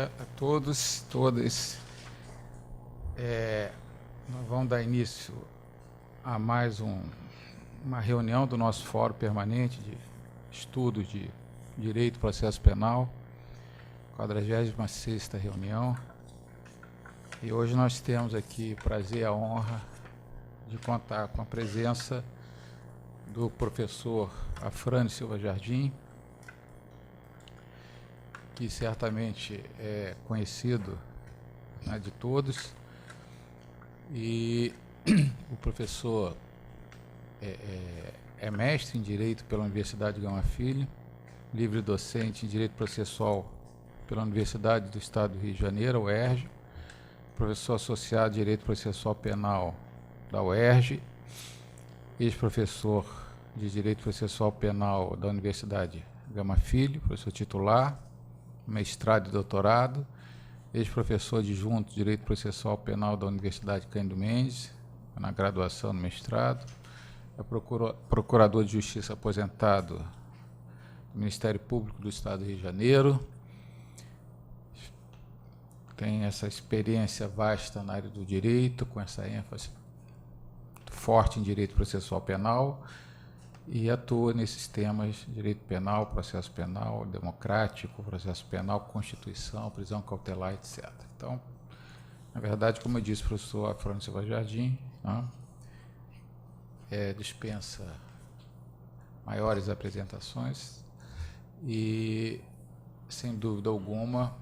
dia a todos, todas. Nós vamos dar início a mais uma reunião do nosso Fórum Permanente de Estudos de Direito e Processo Penal, 46ª reunião. E hoje nós temos aqui o prazer e a honra de contar com a presença do professor Afrânio Silva Jardim, que certamente é conhecido, né, de todos, e o professor é mestre em Direito pela Universidade Gama Filho, livre docente em Direito Processual pela Universidade do Estado do Rio de Janeiro, UERJ, professor associado de Direito Processual Penal da UERJ, ex-professor de Direito Processual Penal da Universidade Gama Filho, professor titular, mestrado e doutorado, ex-professor adjunto de Direito Processual Penal da Universidade Cândido Mendes, na graduação no mestrado, é procurador de Justiça aposentado do Ministério Público do Estado do Rio de Janeiro, tem essa experiência vasta na área do direito, com essa ênfase forte em Direito Processual Penal, e atua nesses temas de direito penal, processo penal, democrático, processo penal, Constituição, prisão cautelar, etc. Então, na verdade, como eu disse, o professor Afrânio Silva Jardim, né, dispensa maiores apresentações e, sem dúvida alguma,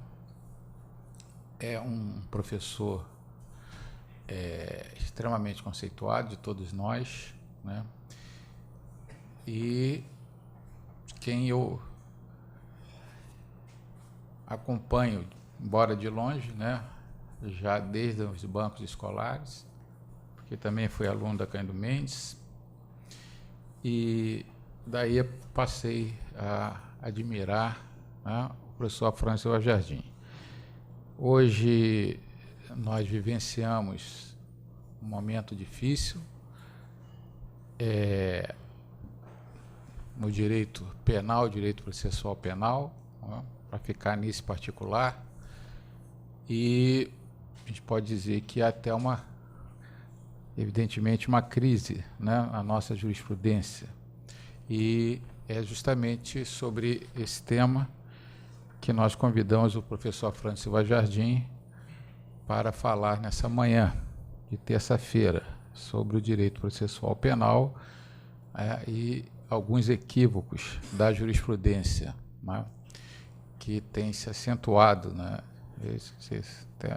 é um professor extremamente conceituado de todos nós, né? E quem eu acompanho, embora de longe, né, já desde os bancos escolares, porque também fui aluno da Cândido Mendes, e daí passei a admirar, né, o professor Afrânio Silva Jardim. Hoje nós vivenciamos um momento difícil, no direito penal, direito processual penal, né, para ficar nesse particular, e a gente pode dizer que há até evidentemente, uma crise, né, na nossa jurisprudência, e é justamente sobre esse tema que nós convidamos o professor Afrânio Silva Jardim para falar nessa manhã de terça-feira sobre o direito processual penal e alguns equívocos da jurisprudência, né, que tem se acentuado, né,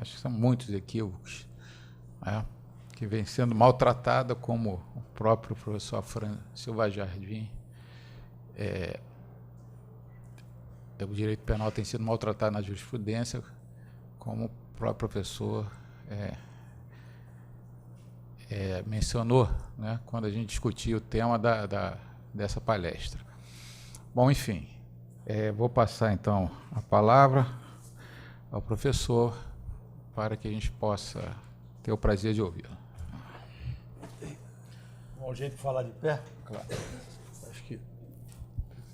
acho que são muitos equívocos, né, que vem sendo maltratada, como o próprio professor Afrânio Silva Jardim, o direito penal tem sido maltratado na jurisprudência, como o próprio professor mencionou, né, quando a gente discutia o tema dessa palestra. Bom, enfim, vou passar então a palavra ao professor para que a gente possa ter o prazer de ouvi-lo. Bom jeito de falar de pé? Claro. Acho que...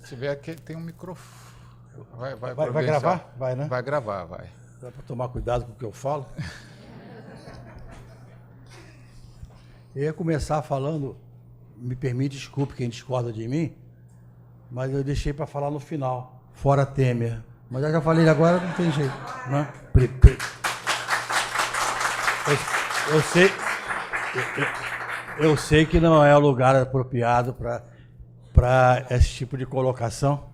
Se tiver aqui, tem um microfone. Vai gravar? Vai, né? Vai gravar, vai. Dá para tomar cuidado com o que eu falo? Eu ia começar falando, me permite, desculpe quem discorda de mim, mas eu deixei para falar no final, fora Temer. Mas já falei agora, não tem jeito, né? Eu sei que não é o lugar apropriado para esse tipo de colocação.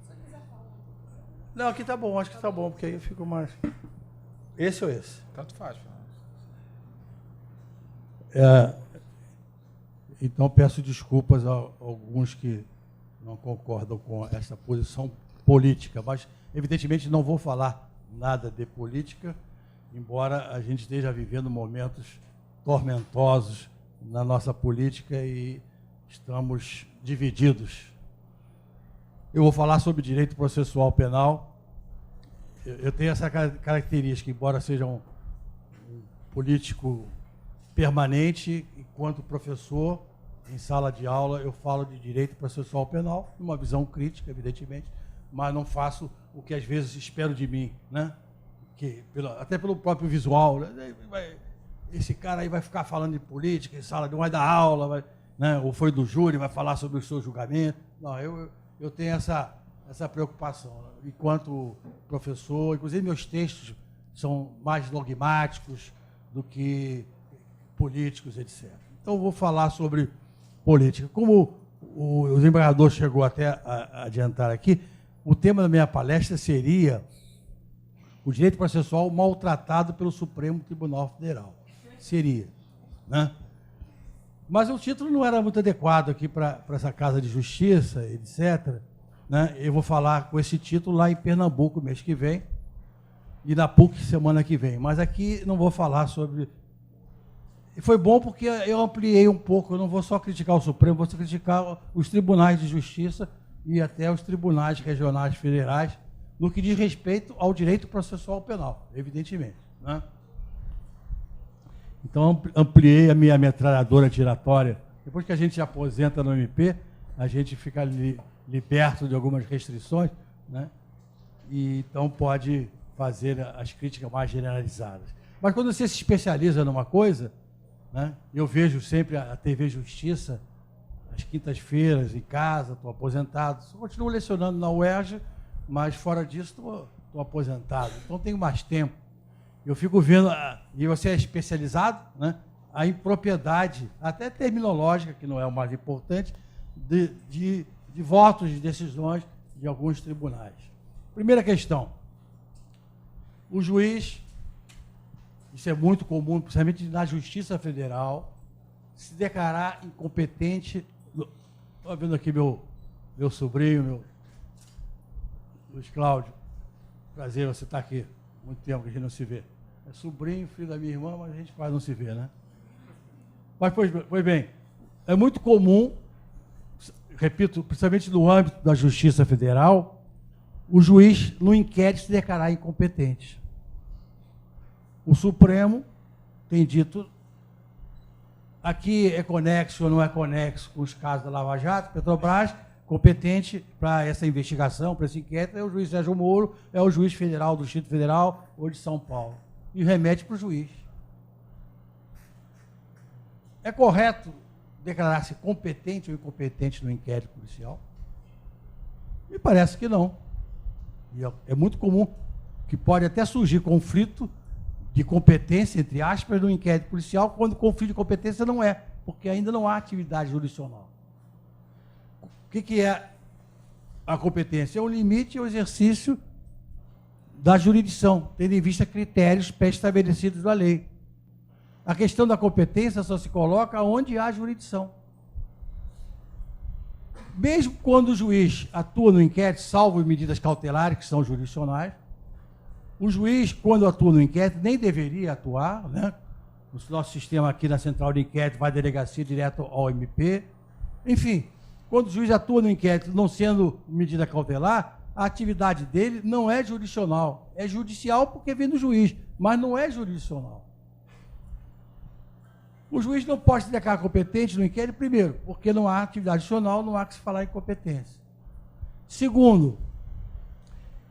Não, aqui tá bom, acho que tá bom, porque aí eu fico mais... Esse ou esse? Tanto faz. Então, peço desculpas a alguns que não concordam com essa posição política, mas, evidentemente, não vou falar nada de política, embora a gente esteja vivendo momentos tormentosos na nossa política e estamos divididos. Eu vou falar sobre direito processual penal. Eu tenho essa característica, embora seja um político permanente, enquanto professor, em sala de aula, eu falo de direito processual penal, numa visão crítica, evidentemente, mas não faço o que às vezes espero de mim, né? até pelo próprio visual, né? Esse cara aí vai ficar falando de política, em sala, não vai dar aula, né? Ou foi do júri, vai falar sobre o seu julgamento. Não, eu tenho essa preocupação. Né? Enquanto professor, inclusive meus textos são mais dogmáticos do que políticos, etc. Então, eu vou falar sobre política. Como o desembargador chegou até a adiantar aqui, o tema da minha palestra seria o direito processual maltratado pelo Supremo Tribunal Federal. Seria, né? Mas o título não era muito adequado aqui para essa Casa de Justiça, etc. Né? Eu vou falar com esse título lá em Pernambuco mês que vem e na PUC semana que vem. Mas aqui não vou falar sobre... E foi bom porque eu ampliei um pouco, eu não vou só criticar o Supremo, vou criticar os tribunais de justiça e até os tribunais regionais federais, no que diz respeito ao direito processual penal, evidentemente. Né? Então, ampliei a minha metralhadora giratória. Depois que a gente se aposenta no MP, a gente fica liberto de algumas restrições, né? E então pode fazer as críticas mais generalizadas. Mas quando você se especializa numa coisa, né? Eu vejo sempre a TV Justiça, às quintas-feiras, em casa, estou aposentado. Continuo lecionando na UERJ, mas fora disso estou aposentado. Então tenho mais tempo. Eu fico vendo, e você é especializado, né? A impropriedade, até terminológica, que não é o mais importante, de votos, de decisões de alguns tribunais. Primeira questão. O juiz, isso é muito comum, principalmente na Justiça Federal, se declarar incompetente. Estou vendo aqui meu sobrinho, Luiz Cláudio. Prazer, você está aqui. Muito tempo que a gente não se vê. É sobrinho, filho da minha irmã, mas a gente quase não se vê, né? Mas, pois bem, é muito comum, repito, principalmente no âmbito da Justiça Federal, o juiz, no inquérito, se declarar incompetente. O Supremo tem dito, aqui é conexo ou não é conexo com os casos da Lava Jato, Petrobras, competente para essa investigação, para esse inquérito, é o juiz Sérgio Moro, é o juiz federal do Distrito Federal ou de São Paulo. E remete para o juiz. É correto declarar-se competente ou incompetente no inquérito policial? Me parece que não. E é muito comum que pode até surgir conflito de competência, entre aspas, no inquérito policial, quando o conflito de competência não é, porque ainda não há atividade jurisdicional. O que é a competência? É o limite ao exercício da jurisdição, tendo em vista critérios pré-estabelecidos da lei. A questão da competência só se coloca onde há jurisdição. Mesmo quando o juiz atua no inquérito, salvo medidas cautelares, que são jurisdicionais, o juiz, quando atua no inquérito, nem deveria atuar, né? O nosso sistema aqui na central de inquérito vai delegacia direto ao MP. Enfim, quando o juiz atua no inquérito, não sendo medida cautelar, a atividade dele não é jurisdicional. É judicial porque vem do juiz, mas não é jurisdicional. O juiz não pode se declarar competente no inquérito, primeiro, porque não há atividade jurisdicional, não há que se falar em competência. Segundo,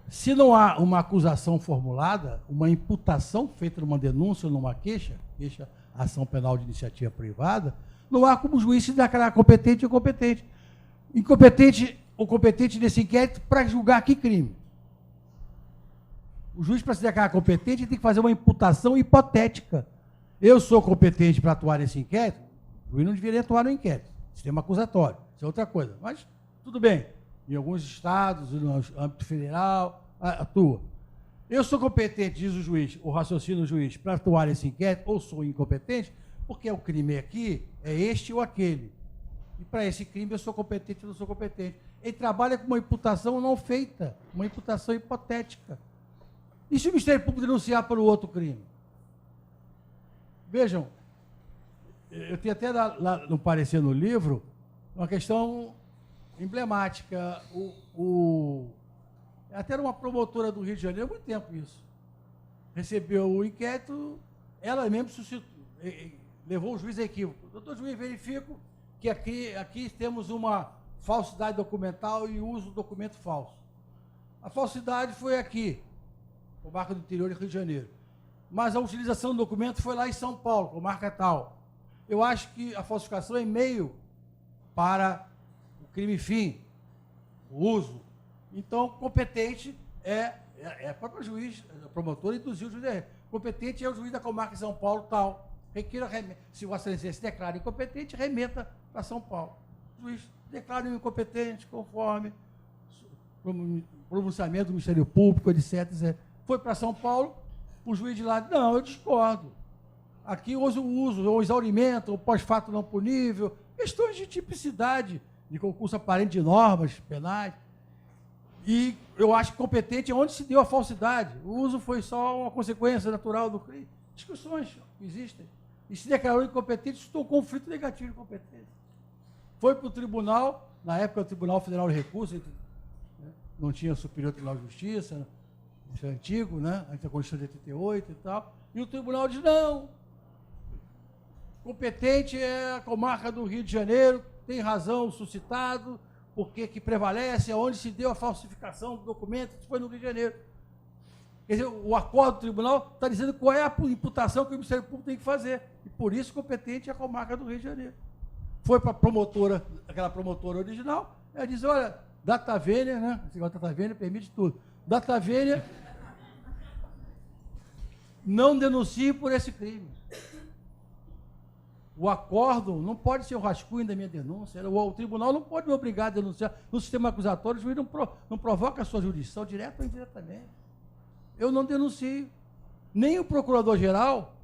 se não há uma acusação formulada, uma imputação feita numa denúncia ou numa queixa, ação penal de iniciativa privada, não há como o juiz se declarar competente ou incompetente. Incompetente ou competente nesse inquérito para julgar que crime. O juiz, para se declarar competente, tem que fazer uma imputação hipotética. Eu sou competente para atuar nesse inquérito, o juiz não deveria atuar no inquérito. Sistema acusatório, isso é outra coisa. Mas, tudo bem. Em alguns estados, no âmbito federal, atua. Eu sou competente, diz o juiz, o raciocínio do juiz, para atuar nesse inquérito, ou sou incompetente, porque o crime aqui é este ou aquele. E para esse crime eu sou competente ou não sou competente. Ele trabalha com uma imputação não feita, uma imputação hipotética. E se o Ministério Público denunciar pelo outro crime? Vejam, eu tenho até lá no parecer no livro uma questão emblemática. Até era uma promotora do Rio de Janeiro, há muito tempo isso. Recebeu o inquérito, ela mesma levou o juiz a equívoco. Doutor juiz, verifico que aqui temos uma falsidade documental e uso do documento falso. A falsidade foi aqui. comarca do interior de Rio de Janeiro. Mas a utilização do documento foi lá em São Paulo, comarca tal. Eu acho que a falsificação é meio para o crime fim, o uso. Então, competente é o próprio juiz, o promotor induziu o juiz. Competente é o juiz da comarca de São Paulo, tal. Se Vossa Excelência se declara incompetente, remeta para São Paulo. O juiz declara incompetente conforme pronunciamento do Ministério Público, etc. Foi para São Paulo, o juiz de lá, não, eu discordo. Aqui o uso, o exaurimento, o pós-fato não punível, questões de tipicidade, de concurso aparente de normas penais. E eu acho que competente é onde se deu a falsidade. O uso foi só uma consequência natural do crime. Discussões existem. E se declarou incompetente, isso um conflito negativo de competência. Foi para o tribunal, na época o Tribunal Federal de Recursos, né, não tinha Superior Tribunal de Justiça, isso é antigo, né, antes da Constituição de 88 e tal, e o tribunal diz, não, competente é a comarca do Rio de Janeiro, tem razão suscitado, porque que prevalece é onde se deu a falsificação do documento, isso foi no Rio de Janeiro. Quer dizer, o acordo do tribunal está dizendo qual é a imputação que o Ministério Público tem que fazer. E por isso competente é a comarca do Rio de Janeiro. Foi para a promotora, aquela promotora original, ela diz, olha, data vênia, né? Esse negócio data vênia permite tudo. Data vênia, não denuncie por esse crime. O acordo não pode ser o rascunho da minha denúncia. O tribunal não pode me obrigar a denunciar. No sistema acusatório, o juiz não provoca a sua jurisdição, direta ou indiretamente. Eu não denuncio. Nem o procurador-geral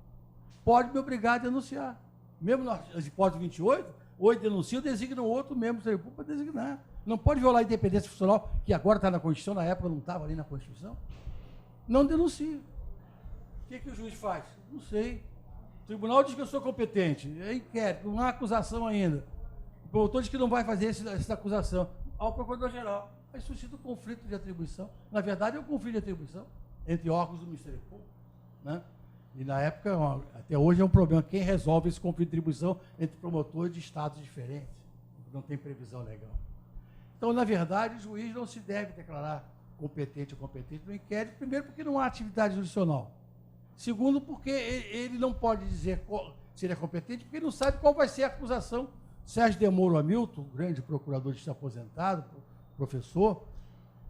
pode me obrigar a denunciar. Mesmo nas hipóteses 28, ou ele denuncia ou designa outro membro do Ministério Público para designar. Não pode violar a independência funcional, que agora está na Constituição, na época não estava ali na Constituição. Não denuncio. O que o juiz faz? Não sei. O tribunal diz que eu sou competente. É inquérito, não há acusação ainda. O promotor diz que não vai fazer essa acusação. Ao procurador-geral. Aí suscita um conflito de atribuição. Na verdade, é um conflito de atribuição entre órgãos do Ministério Público. Né? E na época, até hoje, é um problema. Quem resolve esse conflito de atribuição entre promotores de estados diferentes? Não tem previsão legal. Então, na verdade, o juiz não se deve declarar competente ou competente no inquérito, primeiro, porque não há atividade jurisdicional. Segundo, porque ele não pode dizer se ele é competente, porque ele não sabe qual vai ser a acusação. Sérgio de Moro Hamilton, grande procurador de justiça aposentado, professor,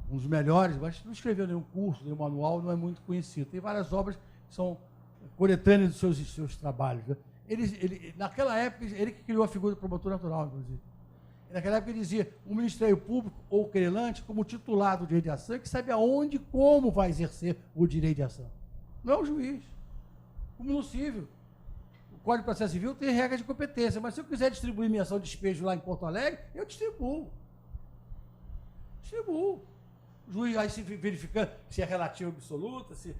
um dos melhores, mas não escreveu nenhum curso, nenhum manual, não é muito conhecido. Tem várias obras que são coletâneas dos seus trabalhos. Né? Naquela época, ele que criou a figura do promotor natural, inclusive. Naquela época, ele dizia, o Ministério Público ou o querelante, como titular do direito de ação, que sabe aonde e como vai exercer o direito de ação. Não é o juiz. Como no civil. O Código de Processo Civil tem regras de competência, mas se eu quiser distribuir minha ação de despejo lá em Porto Alegre, eu distribuo. O juiz aí se verificando se é relativa ou absoluta, se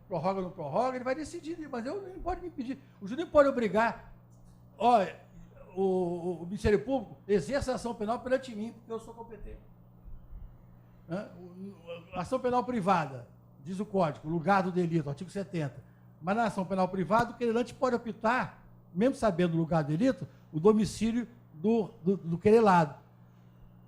prorroga ou não prorroga, ele vai decidir, mas eu não pode me impedir. O juiz não pode obrigar, olha, o Ministério Público exerça a ação penal perante mim, porque eu sou competente. Ação penal privada, diz o Código, lugar do delito, artigo 70. Mas na ação penal privada, o querelante pode optar, mesmo sabendo o lugar do delito, o domicílio do querelado.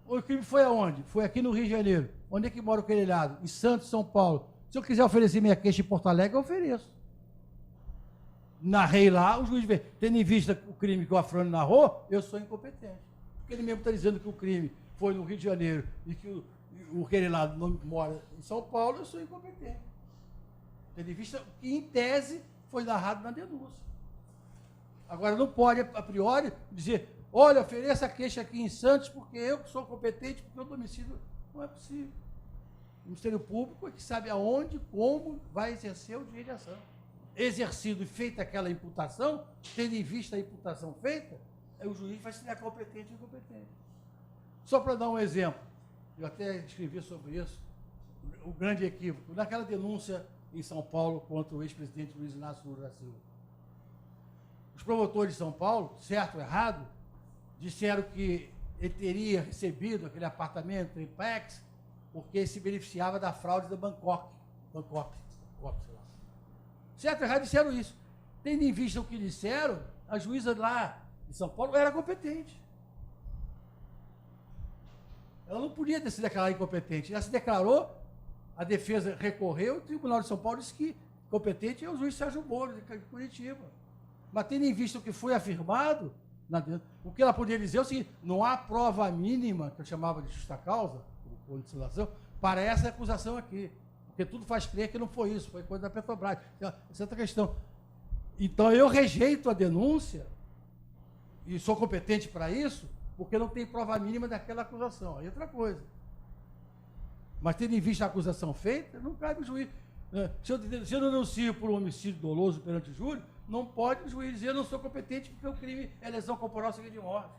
O crime foi aonde? Foi aqui no Rio de Janeiro. Onde é que mora o querelado? Em Santos, São Paulo. Se eu quiser oferecer minha queixa em Porto Alegre, eu ofereço. Narrei lá, o juiz vê, tendo em vista o crime que o Afrânio narrou, eu sou incompetente. Porque ele mesmo está dizendo que o crime foi no Rio de Janeiro e que o querelado não mora em São Paulo, eu sou incompetente. Tendo em vista que, em tese, foi narrado na denúncia. Agora, não pode, a priori, dizer, olha, ofereça a queixa aqui em Santos, porque eu que sou competente, porque o domicílio não é possível. O Ministério Público é que sabe aonde, como vai exercer o direito de ação. Exercido e feita aquela imputação, tendo em vista a imputação feita, o juiz vai se dar competente ou incompetente. Só para dar um exemplo, eu até escrevi sobre isso, o grande equívoco, naquela denúncia em São Paulo contra o ex-presidente Luiz Inácio Lula da Silva. Os promotores de São Paulo, certo ou errado, disseram que ele teria recebido aquele apartamento triplex porque se beneficiava da fraude da Bangkok, sei lá. Certo ou errado, disseram isso. Tendo em vista o que disseram, a juíza lá de São Paulo era competente. Ela não podia ter se declarado incompetente. Ela se declarou A defesa recorreu, o Tribunal de São Paulo disse que competente é o juiz Sérgio Moro, de Curitiba. Mas tendo em vista o que foi afirmado, o que ela poderia dizer é o seguinte: não há prova mínima, que eu chamava de justa causa, por legislação, para essa acusação aqui. Porque tudo faz crer que não foi isso, foi coisa da Petrobras. Essa é outra questão. Então, eu rejeito a denúncia, e sou competente para isso, porque não tem prova mínima daquela acusação. Aí é outra coisa. Mas, tendo em vista a acusação feita, não cabe o juiz. Se eu denuncio por um homicídio doloso perante o júri, não pode o juiz dizer: eu não sou competente porque o crime é lesão corporal seguida de morte.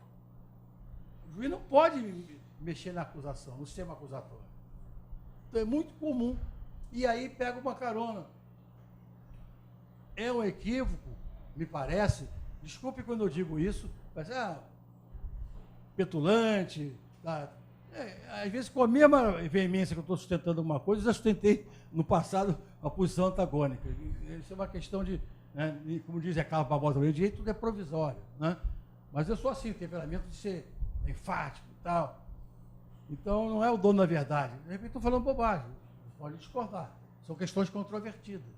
O juiz não pode mexer na acusação, no sistema acusatório. Então, é muito comum. E aí pega uma carona. É um equívoco, me parece, desculpe quando eu digo isso, mas petulante, às vezes com a mesma veemência que eu estou sustentando alguma coisa, eu já sustentei no passado a posição antagônica. Isso é uma questão de, né, como diz a Carla Barbosa, o direito tudo é provisório, né? Mas eu sou assim, o temperamento de ser enfático e tal. Então, não é o dono da verdade. De repente, estou falando bobagem. Pode discordar. São questões controvertidas.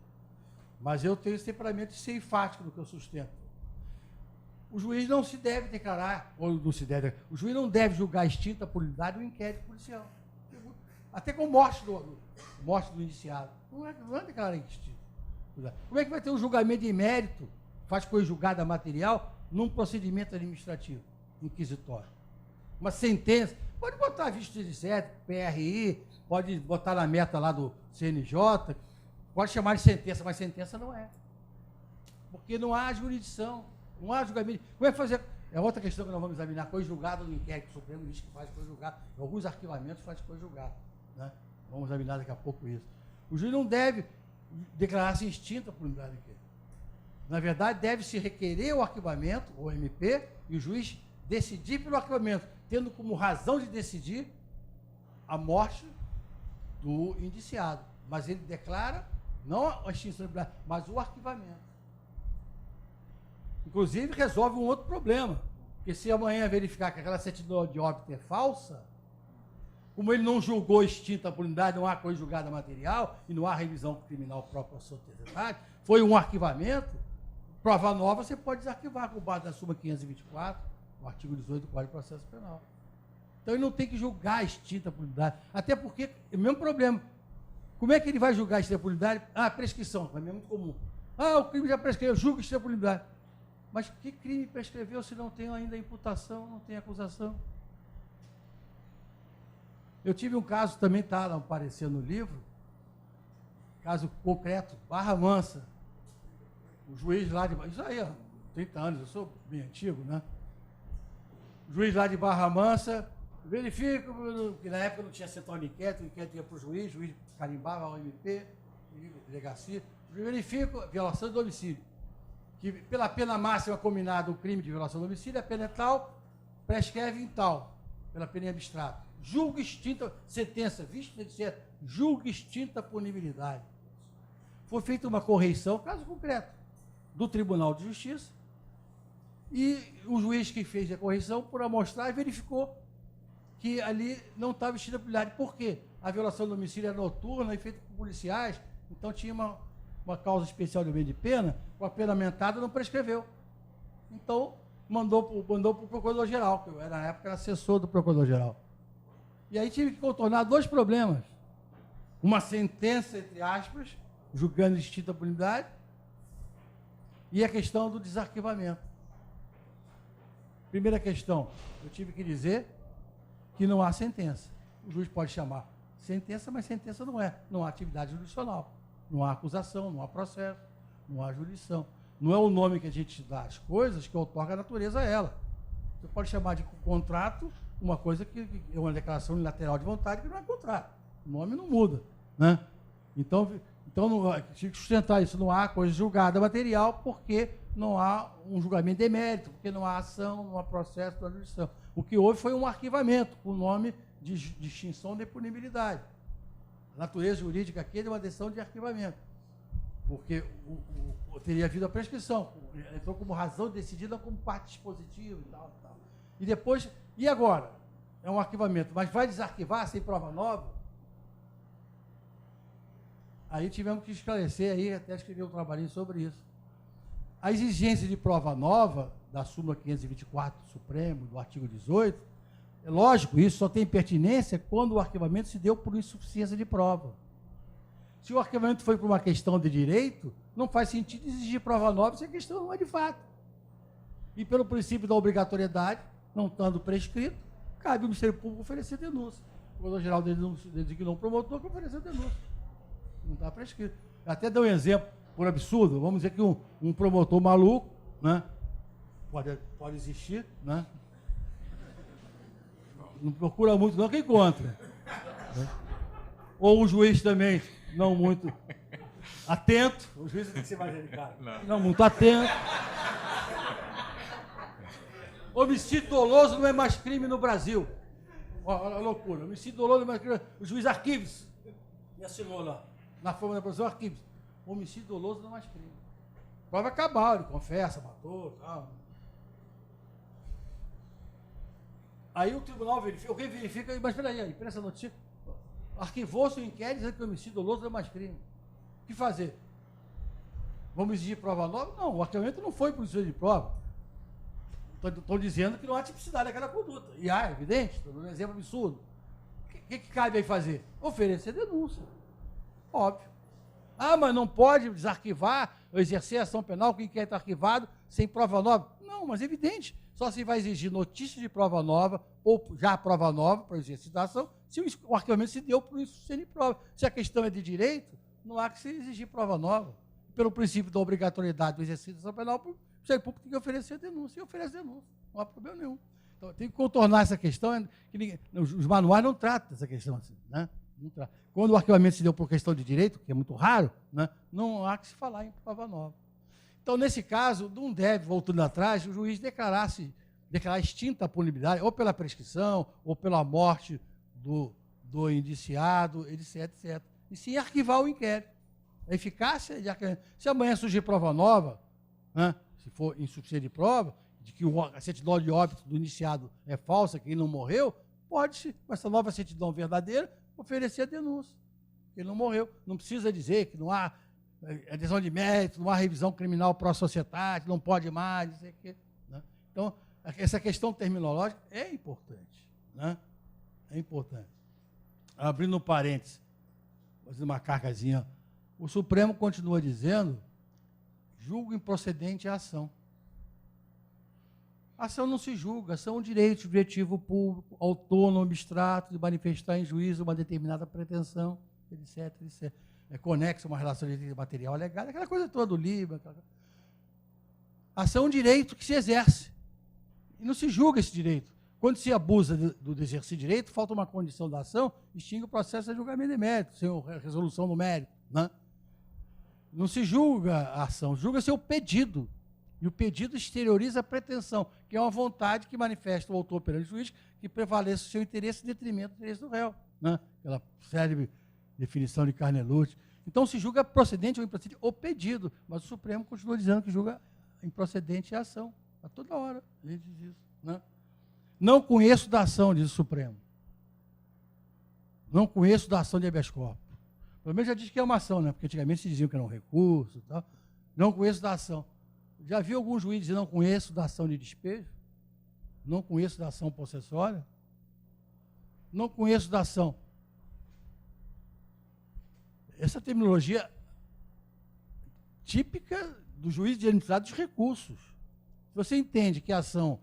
Mas eu tenho esse temperamento de ser enfático no que eu sustento. O juiz não se deve declarar, ou não se deve, o juiz não deve julgar extinta a punibilidade do inquérito policial. Até com morte do indiciado. Não é declarar extinta. Como é que vai ter um julgamento de mérito, faz coisa julgada material, num procedimento administrativo, inquisitório? Uma sentença, pode botar visto de inseto, PRI, pode botar na meta lá do CNJ, pode chamar de sentença, mas sentença não é. Porque não há jurisdição, não há julgamento. Como é que fazer? É outra questão que nós vamos examinar, coisa julgada no inquérito. O Supremo diz que faz coisa julgada. Alguns arquivamentos faz coisa julgada, né? Vamos examinar daqui a pouco isso. O juiz não deve declarar-se extinta por unidade de inquérito. Na verdade, deve-se requerer o arquivamento, o MP, e o juiz decidir pelo arquivamento, tendo como razão de decidir a morte do indiciado. Mas ele declara não a extinção da punibilidade, mas o arquivamento. Inclusive, resolve um outro problema, porque se amanhã verificar que aquela certidão de óbito é falsa, como ele não julgou extinta a punibilidade, não há coisa julgada material e não há revisão criminal própria à sociedade, foi um arquivamento, prova nova você pode desarquivar com base na súmula 524, o artigo 18 do Código de Processo Penal. Então, ele não tem que julgar a extinta a punibilidade, até porque é o mesmo problema. Como é que ele vai julgar a extinta a punibilidade? Prescrição, também é muito comum. O crime já prescreveu, julga a extinta a punibilidade. Mas que crime prescreveu se não tem ainda imputação, não tem acusação? Eu tive um caso, também está aparecendo no livro, caso concreto, Barra Mansa. O juiz lá de... Isso aí, 30 anos, eu sou bem antigo, né? O juiz lá de Barra Mansa, verifica, que na época não tinha central de inquérito, o inquérito ia para o juiz carimbava o MP, delegacia, verifica violação do homicídio. Que pela pena máxima combinada o crime de violação do homicídio, a pena é tal, prescreve em tal, pela pena abstrata. Julga extinta, sentença, visto de julga extinta a punibilidade. Foi feita uma correição, caso concreto, do Tribunal de Justiça, e o juiz que fez a correição, por amostrar, verificou que ali não estava extinta a punibilidade. Por quê? A violação do homicídio era noturna e feita por policiais, então tinha uma causa especial de meio de pena, com a pena aumentada não prescreveu. Então, mandou para o Procurador-Geral, que eu era, na época, assessor do Procurador-Geral. E aí tive que contornar dois problemas. Uma sentença, entre aspas, julgando extinta a punibilidade, e a questão do desarquivamento. Primeira questão, eu tive que dizer que não há sentença. O juiz pode chamar sentença, mas sentença não é. Não há atividade jurisdicional, não há acusação, não há processo, não há jurisdição. Não é o nome que a gente dá às coisas que outorga a natureza a ela. Você pode chamar de contrato uma coisa que é uma declaração unilateral de vontade que não é contrato. O nome não muda, né? Então tive que sustentar isso. Não há coisa julgada material porque não há um julgamento de mérito, porque não há ação, não há processo, não há jurisdição. O que houve foi um arquivamento com o nome de extinção de punibilidade. A natureza jurídica aqui é de uma decisão de arquivamento, porque teria havido a prescrição, entrou como razão decidida, como parte dispositiva e tal. E depois, e agora? É um arquivamento, mas vai desarquivar sem prova nova? Aí tivemos que esclarecer, aí até escrever um trabalhinho sobre isso. A exigência de prova nova, da súmula 524 do Supremo, do artigo 18, é lógico, isso só tem pertinência quando o arquivamento se deu por insuficiência de prova. Se o arquivamento foi por uma questão de direito, não faz sentido exigir prova nova se a questão não é de fato. E pelo princípio da obrigatoriedade, não estando prescrito, cabe ao Ministério Público oferecer denúncia. O Procurador-Geral designou um promotor que ofereceu denúncia. Não está prescrito. Eu até dou um exemplo, por absurdo, vamos dizer que um promotor maluco, né, pode existir, né? Não procura muito não que encontra. Né? Ou um juiz também, não muito atento, o juiz tem que ser mais delicado, não muito atento. Homicídio doloso não é mais crime no Brasil. Olha a loucura, homicídio doloso não é mais crime. O juiz Arquives me assinou lá, na forma da profissão Arquives. Homicídio doloso não é mais crime. Prova cabal, ele confessa, matou, tal. Aí o tribunal verifica, alguém verifica, mas peraí, a imprensa notícia, arquivou-se o inquérito dizendo que o homicídio doloso não é mais crime. O que fazer? Vamos exigir prova nova? Não, o arquivamento não foi por exigir de prova. Estão dizendo que não há tipicidade daquela conduta. E há, evidente, estou dando um exemplo absurdo. O que cabe aí fazer? Oferecer denúncia. Óbvio. Ah, mas não pode desarquivar ou exercer ação penal com inquérito arquivado sem prova nova? Não, mas é evidente. Só se vai exigir notícia de prova nova ou já prova nova para exercício da ação se o arquivamento se deu por insuficiência de prova. Se a questão é de direito, não há que se exigir prova nova. Pelo princípio da obrigatoriedade do exercício da ação penal, o Ministério Público tem que oferecer denúncia e oferece denúncia. Não há problema nenhum. Então, tem que contornar essa questão. Os manuais não tratam dessa questão assim, né? Quando o arquivamento se deu por questão de direito, que é muito raro, né, não há que se falar em prova nova. Então, nesse caso, não deve, voltando atrás, o juiz declarar extinta a punibilidade, ou pela prescrição, ou pela morte do indiciado, etc, etc. E sim arquivar o inquérito. A eficácia de arquivamento. Se amanhã surgir prova nova, né, se for insuficiente de prova, de que a certidão de óbito do indiciado é falsa, que ele não morreu, pode-se, com essa nova certidão verdadeira, oferecer a denúncia. Ele não morreu. Não precisa dizer que não há adesão de mérito, não há revisão criminal pró-sociedade, não pode mais, não sei o quê. Né? Então, essa questão terminológica é importante. Né? É importante. Abrindo um parênteses, fazendo uma cargazinha, o Supremo continua dizendo, julgo improcedente a ação. A ação não se julga, ação é um direito subjetivo público, autônomo, abstrato, de manifestar em juízo uma determinada pretensão, etc, etc. É conexo a uma relação de material alegado, aquela coisa toda do livro. A ação é um direito que se exerce. E não se julga esse direito. Quando se abusa do exercício de direito, falta uma condição da ação, extingue o processo de julgamento de mérito, sem resolução do mérito. Né? Não se julga a ação, julga-se o pedido. E o pedido exterioriza a pretensão, que é uma vontade que manifesta o autor perante o juiz, que prevaleça o seu interesse em detrimento do interesse do réu. Né? Aquela célebre definição de Carnelucci. Então, se julga procedente ou improcedente o pedido, mas o Supremo continua dizendo que julga improcedente a ação. A toda hora ele diz isso. Né? Não conheço da ação, diz o Supremo. Não conheço da ação de habeas corpus. Pelo menos já diz que é uma ação, né? Porque antigamente se diziam que era um recurso e tal. Não conheço da ação. Já viu algum juiz dizer não conheço da ação de despejo? Não conheço da ação possessória? Não conheço da ação. Essa terminologia típica do juiz de administrado dos recursos. Se você entende que a ação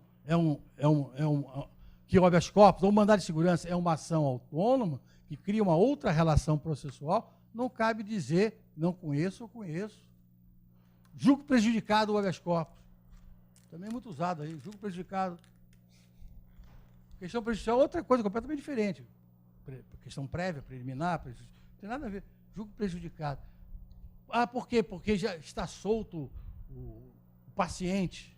que o habeas corpus ou mandado de segurança é uma ação autônoma, que cria uma outra relação processual, não cabe dizer não conheço ou conheço. Julgo prejudicado o habeas corpus. Também é muito usado aí, julgo prejudicado. Questão prejudicial é outra coisa completamente diferente. Questão prévia, preliminar, não tem nada a ver. Julgo prejudicado. Ah, por quê? Porque já está solto o paciente.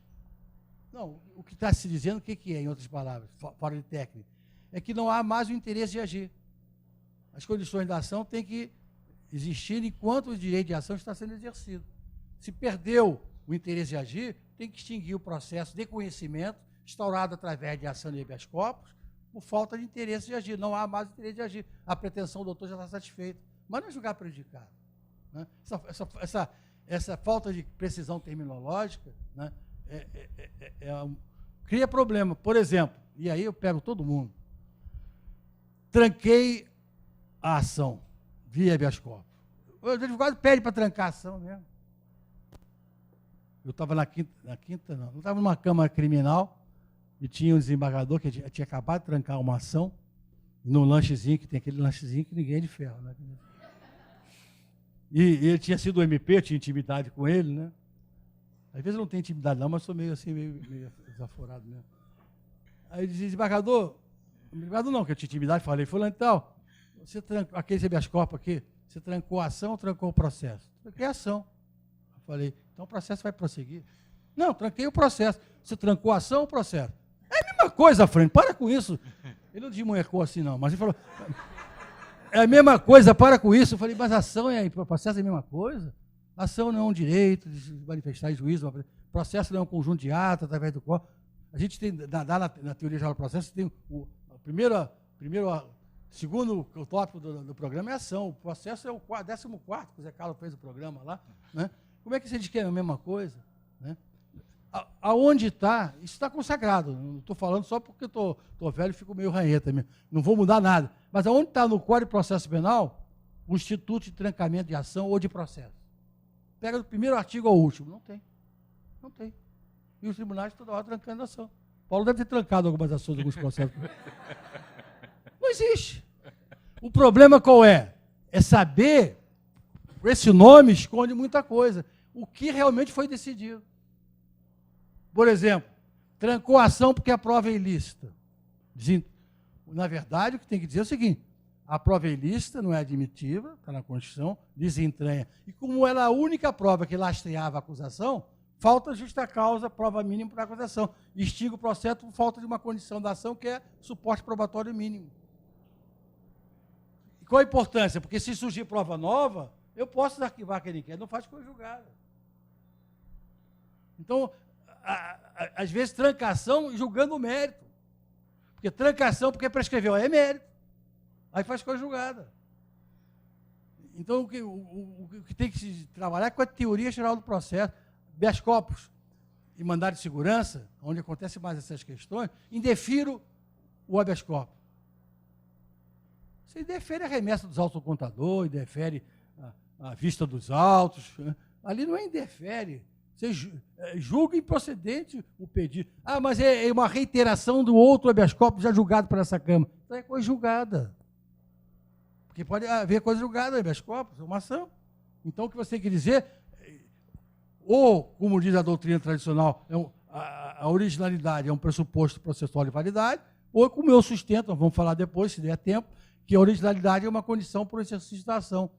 Não, o que está se dizendo, o que é, em outras palavras, fora de técnica, é que não há mais o interesse de agir. As condições da ação têm que existir enquanto o direito de ação está sendo exercido. Se perdeu o interesse de agir, tem que extinguir o processo de conhecimento instaurado através de ação de habeas corpus por falta de interesse de agir. Não há mais interesse de agir. A pretensão do doutor já está satisfeita. Mas não é julgar prejudicado. né? Essa falta de precisão terminológica, né, cria problema. Por exemplo, e aí eu pego todo mundo, tranquei a ação via habeas corpus. O advogado pede para trancar a ação mesmo. Eu estava eu estava numa câmara criminal e tinha um desembargador que tinha acabado de trancar uma ação, e num lanchezinho, que tem aquele lanchezinho que ninguém é de ferro, né? E ele tinha sido o MP, eu tinha intimidade com ele, né? Às vezes eu não tenho intimidade não, mas sou meio assim, meio desaforado mesmo. Aí ele dizia, desembargador não, que eu tinha intimidade, falei, fulano e tal, você trancou, aquele habeas corpus aqui, você trancou a ação ou trancou o processo? Tranquei a ação. Eu falei, então o processo vai prosseguir. Não, tranquei o processo. Você trancou a ação ou o processo? É a mesma coisa, Frânio, para com isso. Ele não desmunhecou assim não, mas ele falou, é a mesma coisa, para com isso. Eu falei, mas a ação e o processo é a mesma coisa? A ação não é um direito de se manifestar em juízo, o processo não é um conjunto de atos através do qual a gente tem, na teoria geral do processo, tem segundo o tópico do programa é ação. O processo é o 14º, que o Zé Carlos fez o programa lá, né? Como é que você diz que é a mesma coisa? Né? Aonde está? Isso está consagrado. Não estou falando só porque estou velho e fico meio ranheta mesmo. Não vou mudar nada. Mas aonde está no Código de Processo Penal o Instituto de Trancamento de Ação ou de Processo? Pega do primeiro artigo ao último. Não tem. Não tem. E os tribunais toda hora trancando a ação. Paulo deve ter trancado algumas ações, alguns processos. Não existe. O problema qual é? É saber, esse nome esconde muita coisa. O que realmente foi decidido. Por exemplo, trancou a ação porque a prova é ilícita. Na verdade, o que tem que dizer é o seguinte, a prova é ilícita, não é admitível, está na Constituição, desentranha. E como era a única prova que lastreava a acusação, falta justa causa, prova mínima para a acusação. Extingue o processo por falta de uma condição da ação que é suporte probatório mínimo. E qual a importância? Porque se surgir prova nova, eu posso arquivar aquele inquérito, não faz coisa julgada. Então, às vezes, trancação julgando o mérito. Porque trancação, porque prescreveu, é mérito. Aí faz coisa julgada. Então, o que tem que se trabalhar é com a teoria geral do processo. Habeas corpus e mandado de segurança, onde acontece mais essas questões, indefiro o habeas corpus. Você indefere a remessa dos autos do contador, indefere a vista dos autos. Né? Ali não é indefere. Você julga improcedente o pedido. Ah, mas é uma reiteração do outro habeas corpus já julgado por essa Câmara. Então é coisa julgada. Porque pode haver coisa julgada, habeas corpus, é uma ação. Então o que você tem que dizer, ou, como diz a doutrina tradicional, a originalidade é um pressuposto processual de validade, ou, como eu sustento, vamos falar depois, se der tempo, que a originalidade é uma condição para o exercício da ação.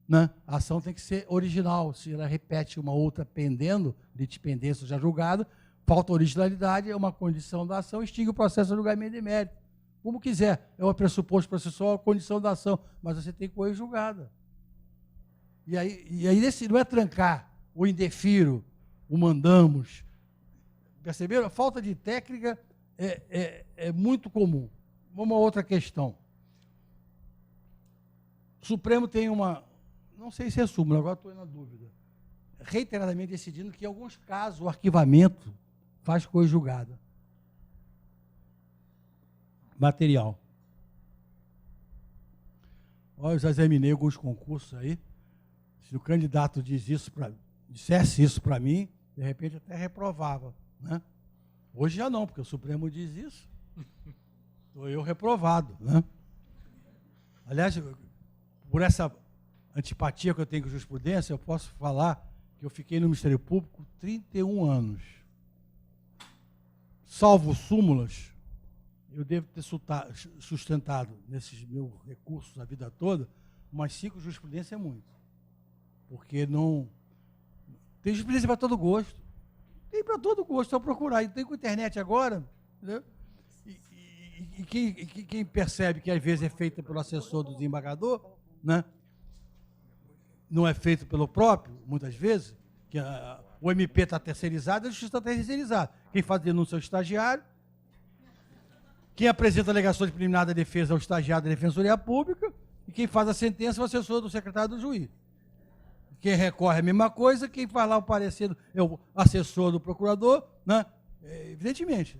Né? A ação tem que ser original. Se ela repete uma outra pendendo, litispendência já julgada, falta originalidade, é uma condição da ação, extingue o processo de julgamento de mérito. Como quiser, é um pressuposto processual, a condição da ação, mas você tem coisa julgada. E aí nesse, não é trancar, o indefiro, o mandamos. Perceberam? A falta de técnica é muito comum. Uma outra questão. O Supremo tem uma... Não sei se é súmula, agora estou na dúvida. Reiteradamente decidindo que, em alguns casos, o arquivamento faz coisa julgada. Material. Olha, eu já examinei alguns concursos aí. Se o candidato dissesse isso para mim, de repente até reprovava. Né? Hoje já não, porque o Supremo diz isso. Estou eu reprovado. Né? Aliás, por essa antipatia que eu tenho com jurisprudência, eu posso falar que eu fiquei no Ministério Público 31 anos. Salvo súmulas, eu devo ter sustentado nesses meus recursos a vida toda, umas 5 jurisprudências é muito. Porque não... Tem jurisprudência para todo gosto. Tem para todo gosto, só procurar. E tem com a internet agora, entendeu? E quem percebe que às vezes é feita pelo assessor do desembargador, né? Não é feito pelo próprio, muitas vezes, que o MP está terceirizado, a justiça está terceirizada. Quem faz denúncia é o estagiário, quem apresenta alegações preliminares da defesa é o estagiário da Defensoria Pública, e quem faz a sentença é o assessor do secretário do juiz. Quem recorre é a mesma coisa, quem faz lá o parecer é o assessor do procurador, né? Evidentemente,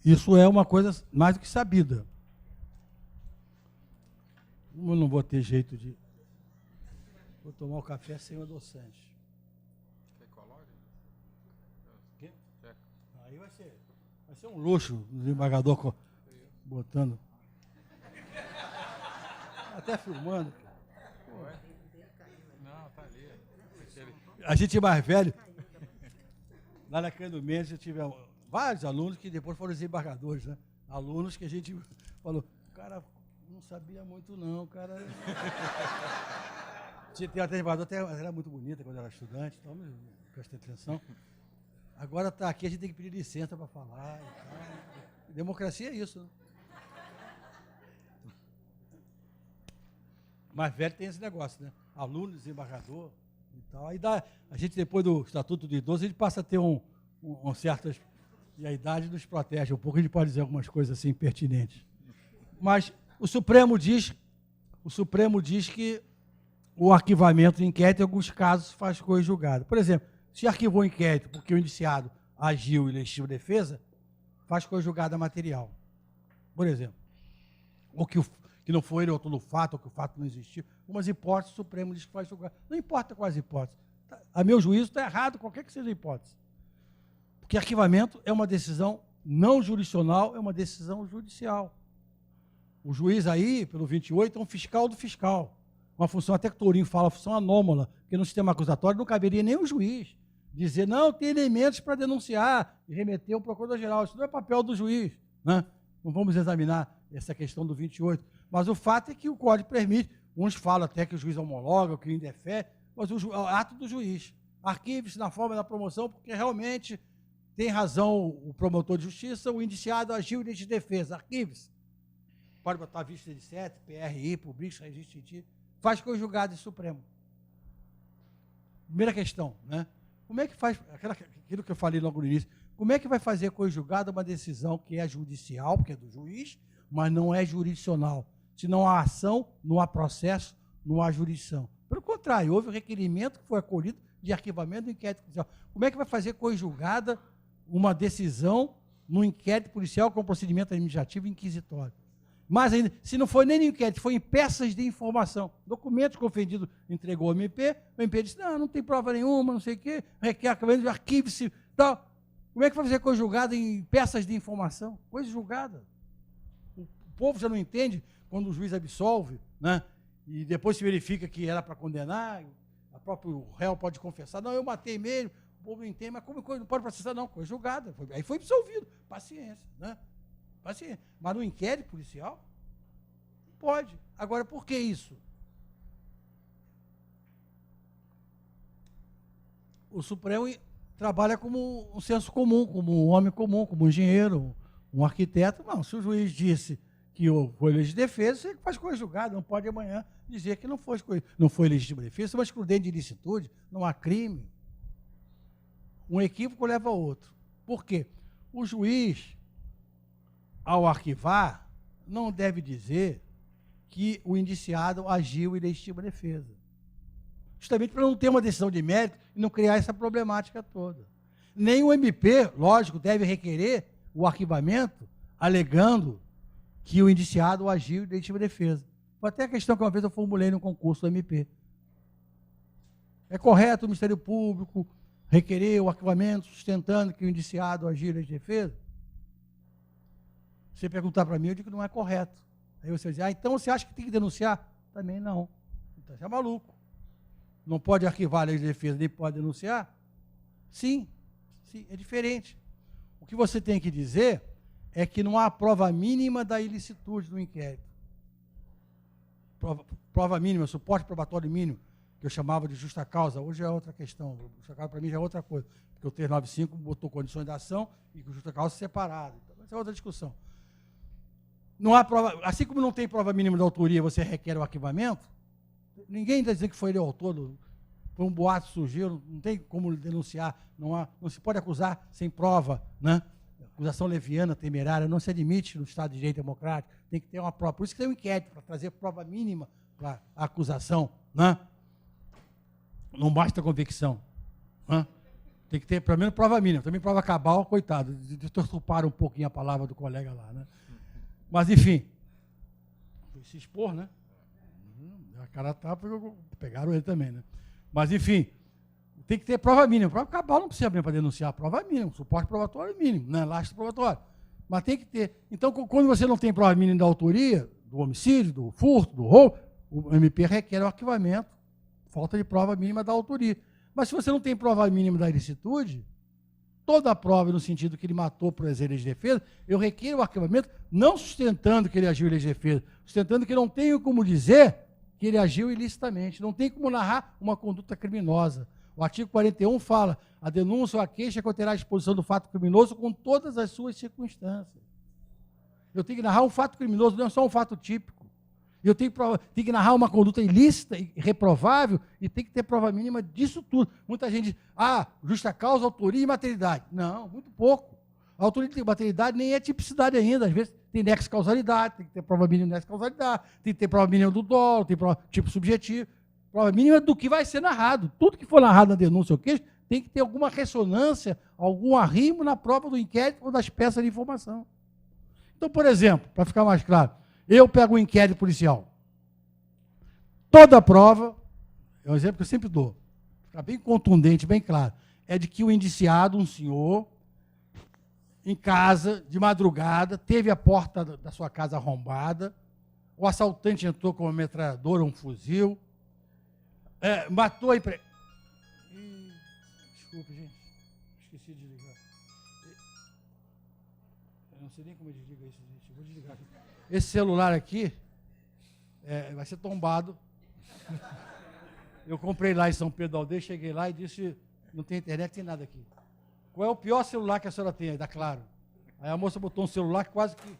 isso é uma coisa mais do que sabida. Eu não vou ter jeito de... Vou tomar o café sem o adoçante. Aí vai ser um luxo, o desembargador botando. Até filmando. Não, tá ali. A gente mais velho, lá na Cândido Mendes, eu tive vários alunos que depois foram desembargadores, né? Alunos que a gente falou, cara, não sabia muito não, cara. Tinha até desembargador, era muito bonita quando era estudante, então presta atenção. Agora está aqui, a gente tem que pedir licença para falar. Democracia é isso, né? Mais velho tem esse negócio, né? Aluno, desembargador e tal. Aí a gente, depois do Estatuto do Idoso, a gente passa a ter um certas... E a idade nos protege um pouco, a gente pode dizer algumas coisas assim pertinentes. Mas o Supremo diz que o arquivamento de inquérito, em alguns casos, faz coisa julgada. Por exemplo, se arquivou o inquérito porque o indiciado agiu em legítima defesa, faz coisa julgada material. Por exemplo, ou que não foi ele o autor do fato, ou que o fato não existiu. Algumas hipóteses, o Supremo diz que faz julgada. Não importa quais hipóteses. A meu juízo está errado, qualquer que seja a hipótese. Porque arquivamento é uma decisão não jurisdicional, é uma decisão judicial. O juiz aí, pelo 28, é um fiscal do fiscal. Uma função, até que o Tourinho fala, função anômala, porque no sistema acusatório não caberia nem o juiz dizer, não, tem elementos para denunciar e remeter ao procurador-geral. Isso não é papel do juiz, né? Não vamos examinar essa questão do 28. Mas o fato é que o Código permite, uns falam até que o juiz homologa, que o indefere, mas o ato do juiz. Arquive-se na forma da promoção, porque realmente tem razão o promotor de justiça, o indiciado agiu em legítima defesa. Arquive-se. Pode botar vista de 7, PRI, publica, registro de faz coisa julgada em Supremo. Primeira questão, né? Como é que faz, aquilo que eu falei logo no início, como é que vai fazer coisa julgada uma decisão que é judicial, porque é do juiz, mas não é jurisdicional? Se não há ação, não há processo, não há jurisdição. Pelo contrário, houve um requerimento que foi acolhido de arquivamento do inquérito policial. Como é que vai fazer coisa julgada uma decisão no inquérito policial com procedimento administrativo inquisitório? Mas ainda, se não foi nem no inquérito, foi em peças de informação. Documentos que o ofendido entregou ao MP, o MP disse, não tem prova nenhuma, não sei o quê, requer arquive-se, tal. Como é que vai fazer coisa julgada em peças de informação? Coisa julgada. O povo já não entende quando o juiz absolve, né? E depois se verifica que era para condenar, o próprio réu pode confessar, não, eu matei mesmo, o povo não entende, mas como não pode processar? Não, coisa julgada. Aí foi absolvido. Paciência, né? Paciência. Mas no inquérito policial, pode. Agora, por que isso? O Supremo trabalha como um senso comum, como um homem comum, como um engenheiro, um arquiteto. Não, se o juiz disse que foi legítima defesa, você faz coisa julgada, não pode amanhã dizer que não foi legítima defesa, isso é uma excludente de ilicitude, não há crime. Um equívoco leva a outro. Por quê? O juiz, ao arquivar, não deve dizer que o indiciado agiu em legítima defesa. Justamente para não ter uma decisão de mérito e não criar essa problemática toda. Nem o MP, lógico, deve requerer o arquivamento alegando que o indiciado agiu em legítima defesa. Foi até a questão que uma vez eu formulei no concurso do MP. É correto o Ministério Público requerer o arquivamento sustentando que o indiciado agiu em legítima defesa? Você perguntar para mim, eu digo que não é correto. Aí você diz, então você acha que tem que denunciar? Também não. Então você é maluco. Não pode arquivar a lei de defesa, nem pode denunciar? Sim, é diferente. O que você tem que dizer é que não há prova mínima da ilicitude do inquérito. Prova mínima, suporte probatório mínimo, que eu chamava de justa causa, hoje é outra questão. Justa causa para mim já é outra coisa, porque o 395 botou condições de ação e com justa causa separado. Então, essa é outra discussão. Não há prova, assim como não tem prova mínima da autoria, você requer o arquivamento, ninguém está dizendo que foi ele o autor, foi um boato que surgiu, não tem como denunciar, não se pode acusar sem prova, né? Acusação leviana, temerária, não se admite no Estado de Direito Democrático, tem que ter uma prova. Por isso que tem um inquérito, para trazer prova mínima para a acusação, né? Não basta convicção. Hã? Tem que ter, pelo menos, prova mínima. Também prova cabal, coitado. Deturparam um pouquinho a palavra do colega lá, né? Mas, enfim. Foi se expor, né? A cara tapa, pegaram ele também, né? Mas, enfim, tem que ter prova mínima. Prova cabal não precisa mesmo para denunciar. Prova mínima. Suporte probatório mínimo, né? Lastro probatório. Mas tem que ter. Então, quando você não tem prova mínima da autoria, do homicídio, do furto, do roubo, o MP requer o arquivamento, falta de prova mínima da autoria. Mas se você não tem prova mínima da ilicitude, toda a prova no sentido que ele matou por exercício de defesa, eu requeiro o arquivamento, não sustentando que ele agiu em legítima defesa, sustentando que não tenho como dizer que ele agiu ilicitamente, não tem como narrar uma conduta criminosa. O artigo 41 fala, a denúncia ou a queixa conterá a exposição do fato criminoso com todas as suas circunstâncias. Eu tenho que narrar um fato criminoso, não é só um fato típico. Eu tenho que narrar uma conduta ilícita e reprovável e tem que ter prova mínima disso tudo. Muita gente diz, justa causa, autoria e materialidade. Não, muito pouco. A autoria e materialidade nem é tipicidade ainda. Às vezes tem nexo causalidade, tem que ter prova mínima de nexo causalidade, tem que ter prova mínima do dolo, tem prova tipo subjetivo, prova mínima do que vai ser narrado. Tudo que for narrado na denúncia ou queixa tem que ter alguma ressonância, algum arrimo na prova do inquérito ou das peças de informação. Então, por exemplo, para ficar mais claro, eu pego um inquérito policial. Toda a prova, é um exemplo que eu sempre dou, fica bem contundente, bem claro, é de que o indiciado, um senhor, em casa, de madrugada, teve a porta da sua casa arrombada, o assaltante entrou com uma metralhadora, um fuzil, matou a empregada. Desculpe, gente, esqueci de desligar. Eu não sei nem como eu desligo isso, gente. Eu vou desligar aqui. Esse celular aqui vai ser tombado. Eu comprei lá em São Pedro da Aldeia, cheguei lá e disse, não tem internet, tem nada aqui. Qual é o pior celular que a senhora tem aí? Da Claro. Aí a moça botou um celular que quase que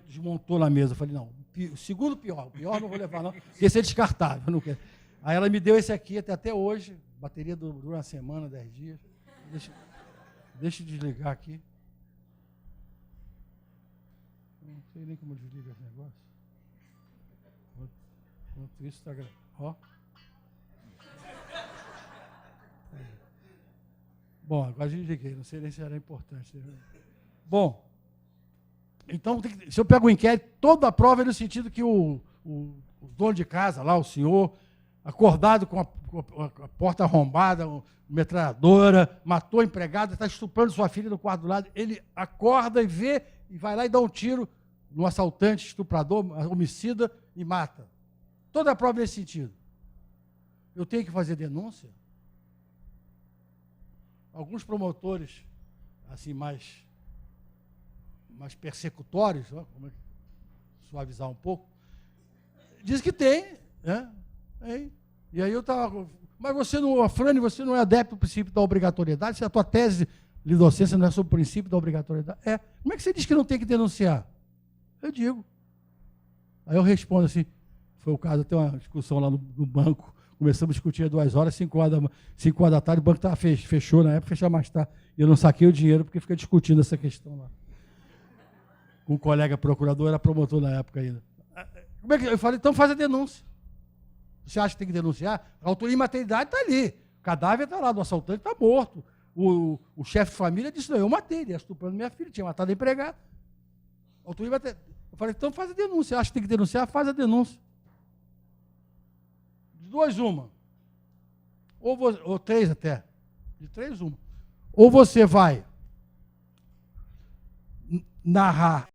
desmontou na mesa. Eu falei, não, o segundo pior, o pior não vou levar não, porque esse é descartável. Não quero. Aí ela me deu esse aqui até hoje, bateria dura uma semana, 10 dias. Deixa eu desligar aqui. Não sei nem como desliga esse negócio. Enquanto isso está gravando. Ó. Bom, agora desliguei, não sei nem se era importante. Bom, então, se eu pego o inquérito, toda a prova é no sentido que o dono de casa, lá, o senhor, acordado com a porta arrombada, metralhadora, matou a empregada, está estuprando sua filha no quarto do lado, ele acorda e vê, e vai lá e dá um tiro no assaltante, estuprador, homicida, e mata. Toda a prova nesse sentido. Eu tenho que fazer denúncia? Alguns promotores, assim, mais persecutórios, suavizar um pouco, diz que tem, né? E aí eu estava... Mas você não, Afrânio, você não é adepto do princípio da obrigatoriedade? Se a tua tese de docência não é sobre o princípio da obrigatoriedade? Como é que você diz que não tem que denunciar? Eu digo. Aí eu respondo assim, foi o caso, até uma discussão lá no banco, começamos a discutir 2 horas, 5 horas da tarde, o banco estava fechou na época, fechava mais tarde. E eu não saquei o dinheiro porque fica discutindo essa questão lá. Com um colega procurador, era promotor na época ainda. Como é que eu falei, então faz a denúncia. Você acha que tem que denunciar? A autoria e materialidade está ali. O cadáver está lá, do assaltante está morto. O chefe de família disse, não, eu matei, ele ia estuprando minha filha, tinha matado a empregada. Autoria e materialidade. Eu falei, então faz a denúncia. Acha que tem que denunciar? Faz a denúncia. De 2, uma. Ou 3 até. De 3, uma. Ou você vai narrar